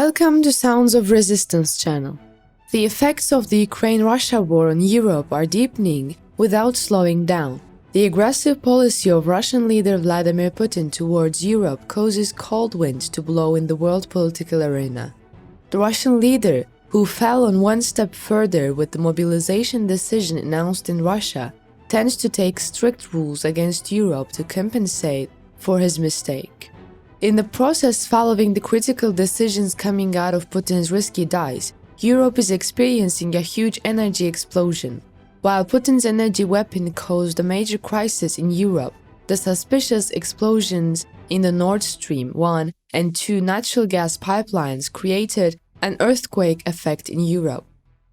Welcome to Sounds of Resistance channel. The effects of the Ukraine-Russia war on Europe are deepening without slowing down. The aggressive policy of Russian leader Vladimir Putin towards Europe causes cold winds to blow in the world political arena. The Russian leader, who fell on one step further with the mobilization decision announced in Russia, tends to take strict rules against Europe to compensate for his mistake. In the process following the critical decisions coming out of Putin's risky dice, Europe is experiencing a huge energy explosion. While Putin's energy weapon caused a major crisis in Europe, the suspicious explosions in the Nord Stream 1 and 2 natural gas pipelines created an earthquake effect in Europe.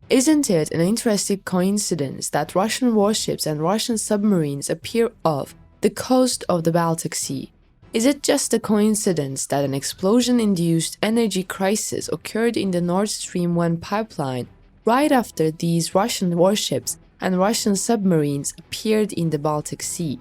Isn't it an interesting coincidence that Russian warships and Russian submarines appear off the coast of the Baltic Sea? Is it just a coincidence that an explosion-induced energy crisis occurred in the Nord Stream 1 pipeline right after these Russian warships and Russian submarines appeared in the Baltic Sea?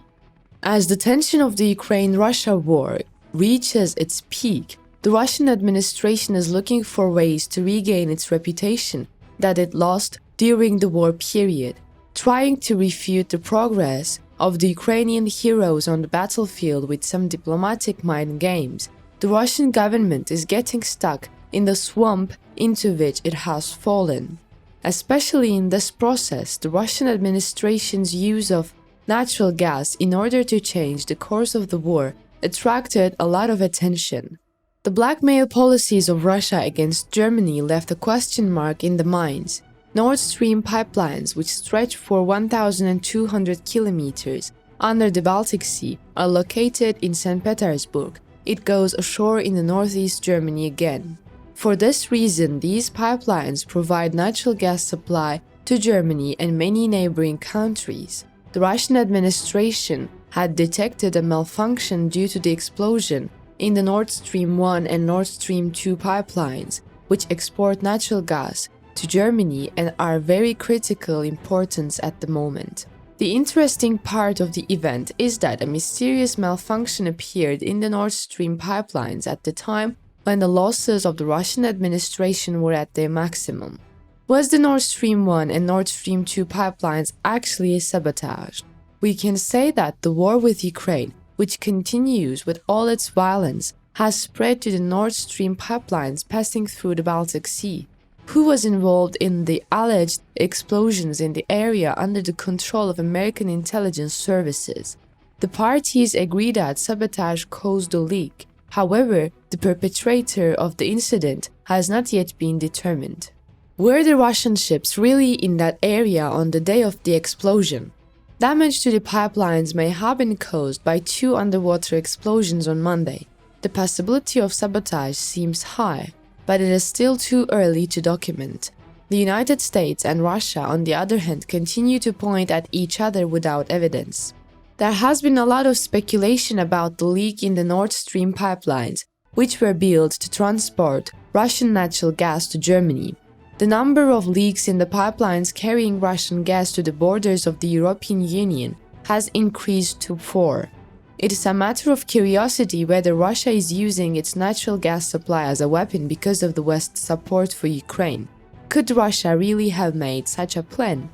As the tension of the Ukraine-Russia war reaches its peak, the Russian administration is looking for ways to regain its reputation that it lost during the war period, trying to refute the progress of the Ukrainian heroes on the battlefield with some diplomatic mind games. The Russian government is getting stuck in the swamp into which it has fallen. Especially in this process, the Russian administration's use of natural gas in order to change the course of the war attracted a lot of attention. The blackmail policies of Russia against Germany left a question mark in the minds. Nord Stream pipelines, which stretch for 1,200 kilometers under the Baltic Sea, are located in St. Petersburg. It goes ashore in the northeast Germany again. For this reason, these pipelines provide natural gas supply to Germany and many neighboring countries. The Russian administration had detected a malfunction due to the explosion in the Nord Stream 1 and Nord Stream 2 pipelines, which export natural gas to Germany and are very critical importance at the moment. The interesting part of the event is that a mysterious malfunction appeared in the Nord Stream pipelines at the time when the losses of the Russian administration were at their maximum. Was the Nord Stream 1 and Nord Stream 2 pipelines actually sabotaged? We can say that the war with Ukraine, which continues with all its violence, has spread to the Nord Stream pipelines passing through the Baltic Sea. Who was involved in the alleged explosions in the area under the control of American intelligence services? The parties agree that sabotage caused the leak. However, the perpetrator of the incident has not yet been determined. Were the Russian ships really in that area on the day of the explosion? Damage to the pipelines may have been caused by 2 underwater explosions on Monday. The possibility of sabotage seems high, but it is still too early to document. The United States and Russia, on the other hand, continue to point at each other without evidence. There has been a lot of speculation about the leak in the Nord Stream pipelines, which were built to transport Russian natural gas to Germany. The number of leaks in the pipelines carrying Russian gas to the borders of the European Union has increased to 4. It is a matter of curiosity whether Russia is using its natural gas supply as a weapon because of the West's support for Ukraine. Could Russia really have made such a plan?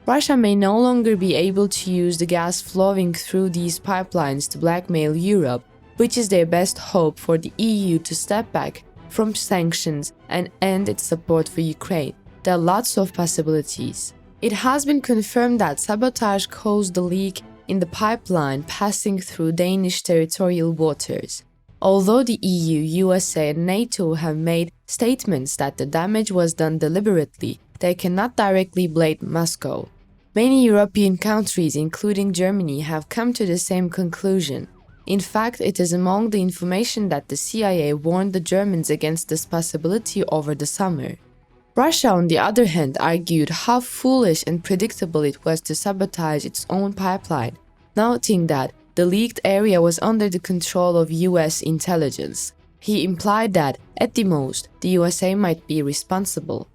Russia may no longer be able to use the gas flowing through these pipelines to blackmail Europe, which is their best hope for the EU to step back from sanctions and end its support for Ukraine. There are lots of possibilities. It has been confirmed that sabotage caused the leak in the pipeline passing through Danish territorial waters. Although the EU, USA and NATO have made statements that the damage was done deliberately, they cannot directly blame Moscow. Many European countries, including Germany, have come to the same conclusion. In fact, it is among the information that the CIA warned the Germans against this possibility over the summer. Russia, on the other hand, argued how foolish and predictable it was to sabotage its own pipeline, noting that the leaked area was under the control of US intelligence. He implied that, at the most, the USA might be responsible.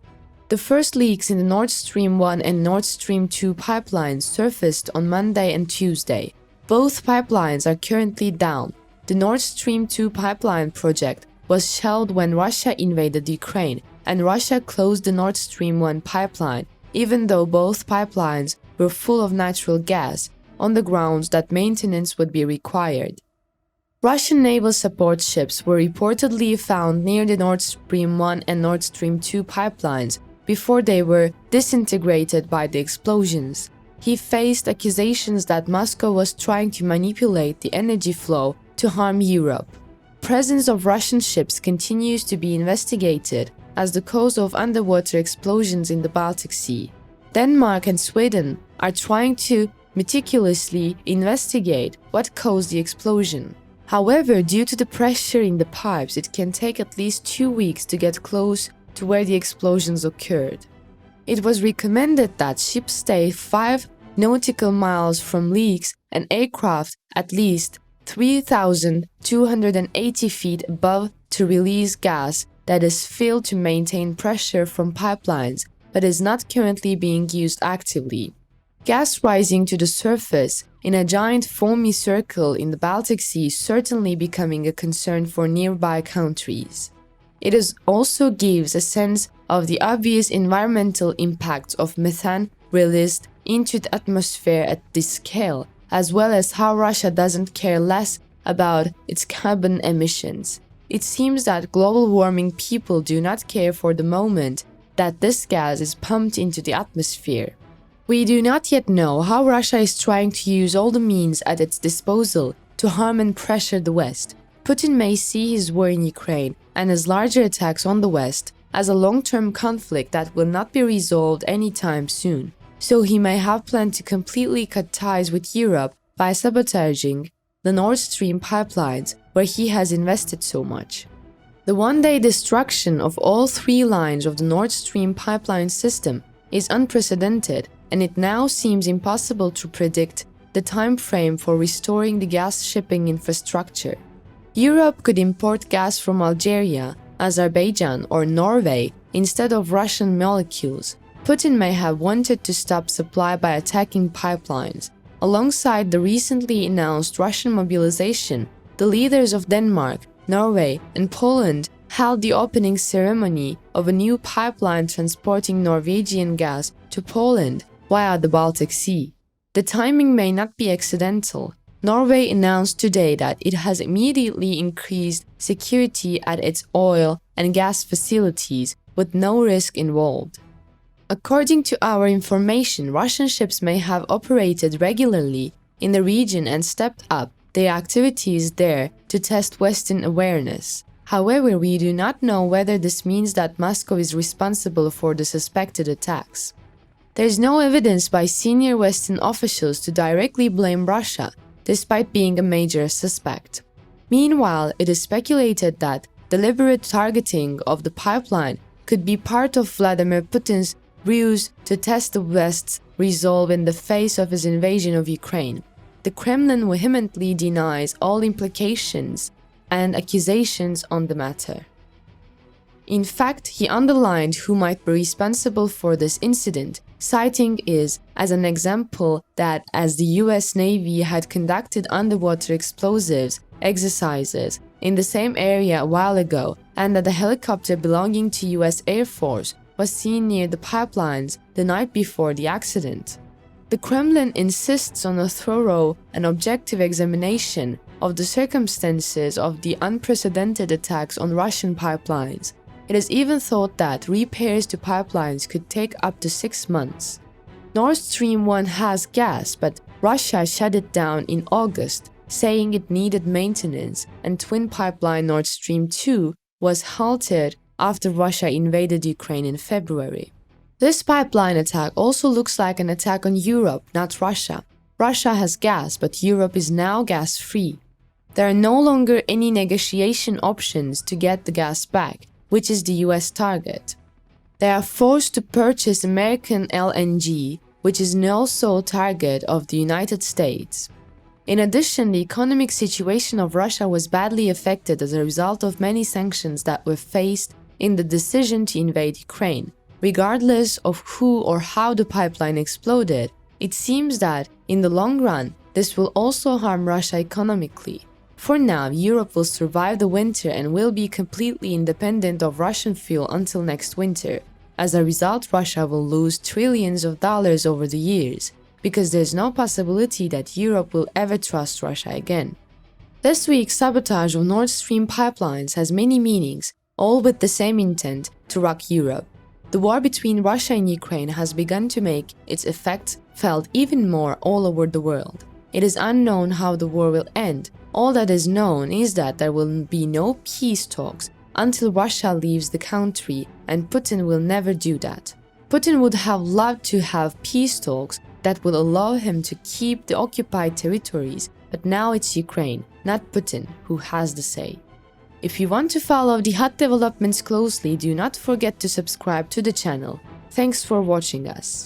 The first leaks in the Nord Stream 1 and Nord Stream 2 pipelines surfaced on Monday and Tuesday. Both pipelines are currently down. The Nord Stream 2 pipeline project was shelled when Russia invaded Ukraine, and Russia closed the Nord Stream 1 pipeline, even though both pipelines were full of natural gas, on the grounds that maintenance would be required. Russian naval support ships were reportedly found near the Nord Stream 1 and Nord Stream 2 pipelines before they were disintegrated by the explosions. He faced accusations that Moscow was trying to manipulate the energy flow to harm Europe. The presence of Russian ships continues to be investigated as the cause of underwater explosions in the Baltic Sea. Denmark and Sweden are trying to meticulously investigate what caused the explosion. However, due to the pressure in the pipes, it can take at least 2 weeks to get close to where the explosions occurred. It was recommended that ships stay 5 nautical miles from leaks and aircraft at least 3,280 feet above to release gas that is filled to maintain pressure from pipelines but is not currently being used actively. Gas rising to the surface in a giant foamy circle in the Baltic Sea is certainly becoming a concern for nearby countries. It also gives a sense of the obvious environmental impacts of methane released into the atmosphere at this scale, as well as how Russia doesn't care less about its carbon emissions. It seems that global warming people do not care for the moment that this gas is pumped into the atmosphere. We do not yet know how Russia is trying to use all the means at its disposal to harm and pressure the West. Putin may see his war in Ukraine and his larger attacks on the West as a long-term conflict that will not be resolved anytime soon, so he may have planned to completely cut ties with Europe by sabotaging the Nord Stream pipelines where he has invested so much. The one-day destruction of all 3 lines of the Nord Stream pipeline system is unprecedented, and it now seems impossible to predict the time frame for restoring the gas shipping infrastructure. Europe could import gas from Algeria, Azerbaijan, or Norway instead of Russian molecules. Putin may have wanted to stop supply by attacking pipelines. Alongside the recently announced Russian mobilization, the leaders of Denmark, Norway, and Poland held the opening ceremony of a new pipeline transporting Norwegian gas to Poland via the Baltic Sea. The timing may not be accidental. Norway announced today that it has immediately increased security at its oil and gas facilities with no risk involved. According to our information, Russian ships may have operated regularly in the region and stepped up their activities there to test Western awareness. However, we do not know whether this means that Moscow is responsible for the suspected attacks. There is no evidence by senior Western officials to directly blame Russia, despite being a major suspect. Meanwhile, it is speculated that deliberate targeting of the pipeline could be part of Vladimir Putin's ruse to test the West's resolve in the face of his invasion of Ukraine. The Kremlin vehemently denies all implications and accusations on the matter. In fact, he underlined who might be responsible for this incident, citing it as an example that as the US Navy had conducted underwater explosives exercises in the same area a while ago, and that a helicopter belonging to US Air Force was seen near the pipelines the night before the accident. The Kremlin insists on a thorough and objective examination of the circumstances of the unprecedented attacks on Russian pipelines. It is even thought that repairs to pipelines could take up to 6 months. Nord Stream 1 has gas, but Russia shut it down in August, saying it needed maintenance, and twin pipeline Nord Stream 2 was halted after Russia invaded Ukraine in February. This pipeline attack also looks like an attack on Europe, not Russia. Russia has gas, but Europe is now gas-free. There are no longer any negotiation options to get the gas back, which is the US target. They are forced to purchase American LNG, which is no sole target of the United States. In addition, the economic situation of Russia was badly affected as a result of many sanctions that were faced in the decision to invade Ukraine. Regardless of who or how the pipeline exploded, it seems that, in the long run, this will also harm Russia economically. For now, Europe will survive the winter and will be completely independent of Russian fuel until next winter. As a result, Russia will lose trillions of dollars over the years, because there's no possibility that Europe will ever trust Russia again. This week's sabotage of Nord Stream pipelines has many meanings, all with the same intent to rock Europe. The war between Russia and Ukraine has begun to make its effects felt even more all over the world. It is unknown how the war will end. All that is known is that there will be no peace talks until Russia leaves the country, and Putin will never do that. Putin would have loved to have peace talks that will allow him to keep the occupied territories, but now it's Ukraine, not Putin, who has the say. If you want to follow the hot developments closely, do not forget to subscribe to the channel. Thanks for watching us.